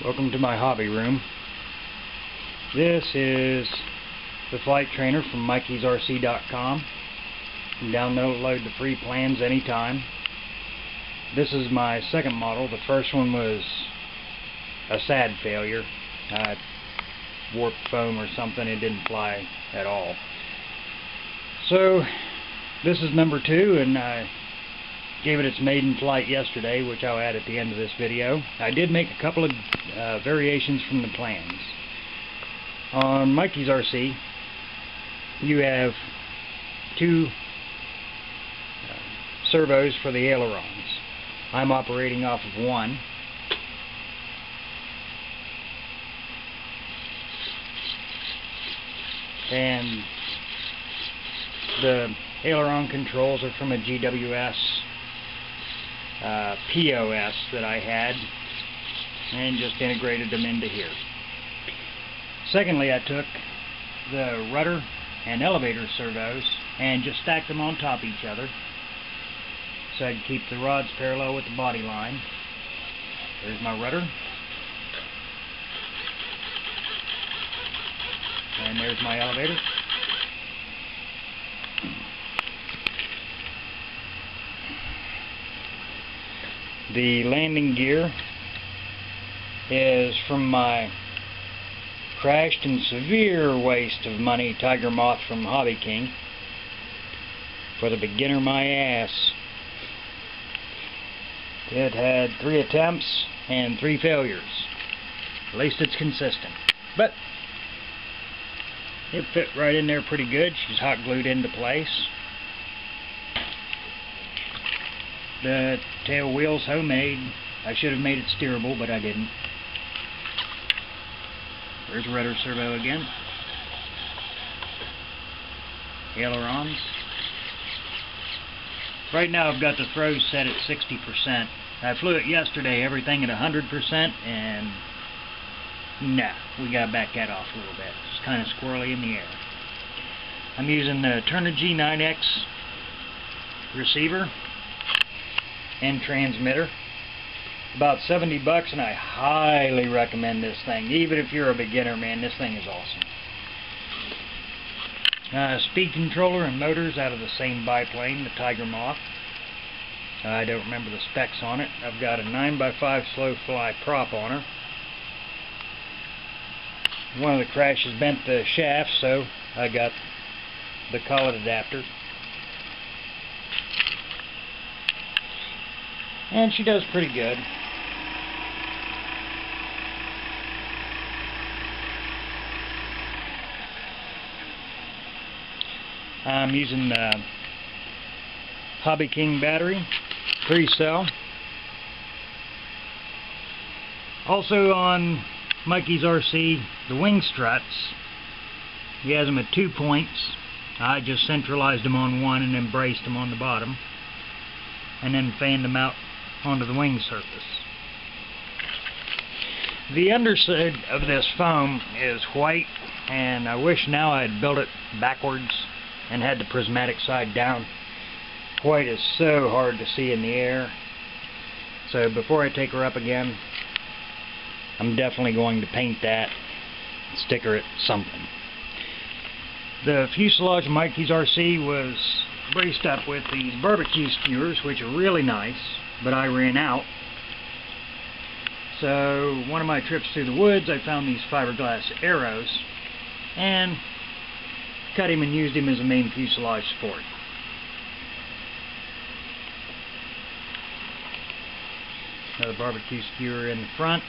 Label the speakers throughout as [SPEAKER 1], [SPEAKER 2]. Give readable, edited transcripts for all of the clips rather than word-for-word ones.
[SPEAKER 1] Welcome to my hobby room. This is the flight trainer from MikeysRC.com. You can download the free plans anytime. This is my second model. The first one was a sad failure. Warped foam or something. It didn't fly at all. So this is number 2, and I gave it its maiden flight yesterday, which I'll add at the end of this video. I did make a couple of variations from the plans. On Mikey's RC, you have 2 servos for the ailerons. I'm operating off of one. And the aileron controls are from a GWS POS that I had, and just integrated them into here. Secondly, I took the rudder and elevator servos and just stacked them on top of each other so I'd keep the rods parallel with the body line. There's my rudder, and there's my elevator. The landing gear is from my crashed and severe waste of money Tiger Moth from Hobby King. For the beginner my ass. It had 3 attempts and 3 failures. At least it's consistent. But it fit right in there pretty good. She's hot glued into place. The tail wheel's homemade. I should have made it steerable, but I didn't. There's rudder servo again. Ailerons. Right now I've got the throws set at 60%. I flew it yesterday, everything at 100%, and nah, we gotta back that off a little bit. It's kind of squirrely in the air. I'm using the Turner G9X receiver and transmitter. About 70 bucks, and I highly recommend this thing. Even if you're a beginner, man, this thing is awesome. Speed controller and motors out of the same biplane, the Tiger Moth. I don't remember the specs on it. I've got a 9x5 slow fly prop on her. One of the crashes bent the shaft, so I got the collet adapter. And she does pretty good. I'm using the Hobby King battery, 3-cell. Also on Mikey's RC, the wing struts, he has them at 2 points. I just centralized them on one and then braced them on the bottom, and then fanned them out onto the wing surface. The underside of this foam is white, and I wish now I'd built it backwards and had the prismatic side down. White is so hard to see in the air, so before I take her up again, I'm definitely going to paint that, sticker it something. The fuselage of Mikey's RC was braced up with these barbecue skewers, which are really nice, but I ran out. So one of my trips through the woods, I found these fiberglass arrows and cut him and used him as a main fuselage support. Another barbecue skewer in the front.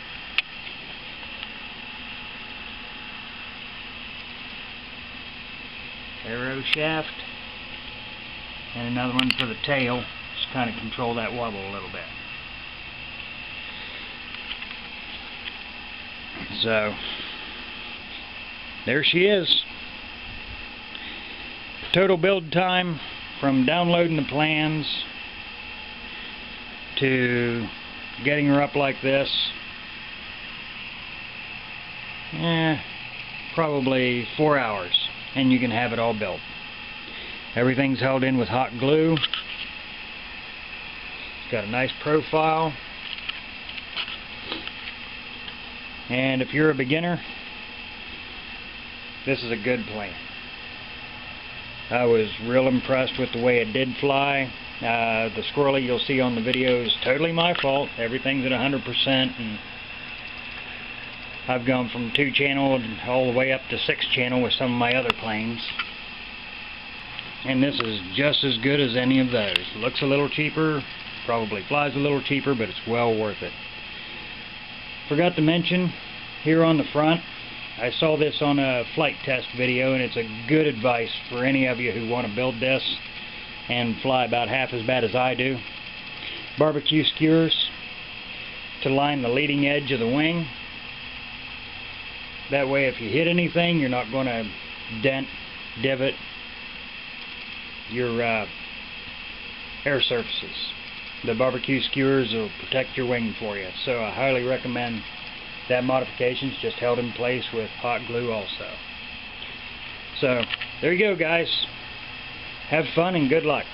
[SPEAKER 1] Arrow shaft. And another one for the tail. Just kind of control that wobble a little bit. So there she is. Total build time from downloading the plans to getting her up like this, probably 4 hours, and you can have it all built. Everything's held in with hot glue. It's got a nice profile. And if you're a beginner, this is a good plan. I was real impressed with the way it did fly. The squirrely you'll see on the video is totally my fault. Everything's at 100%, and I've gone from 2 channel all the way up to 6 channel with some of my other planes. And this is just as good as any of those. Looks a little cheaper, probably flies a little cheaper, but it's well worth it. Forgot to mention, here on the front, I saw this on a flight test video, and it's a good advice for any of you who want to build this and fly about half as bad as I do. Barbecue skewers to line the leading edge of the wing. That way if you hit anything, you're not going to dent, divot your air surfaces. The barbecue skewers will protect your wing for you. So I highly recommend that modification. It's just held in place with hot glue also. So there you go, guys. Have fun and good luck.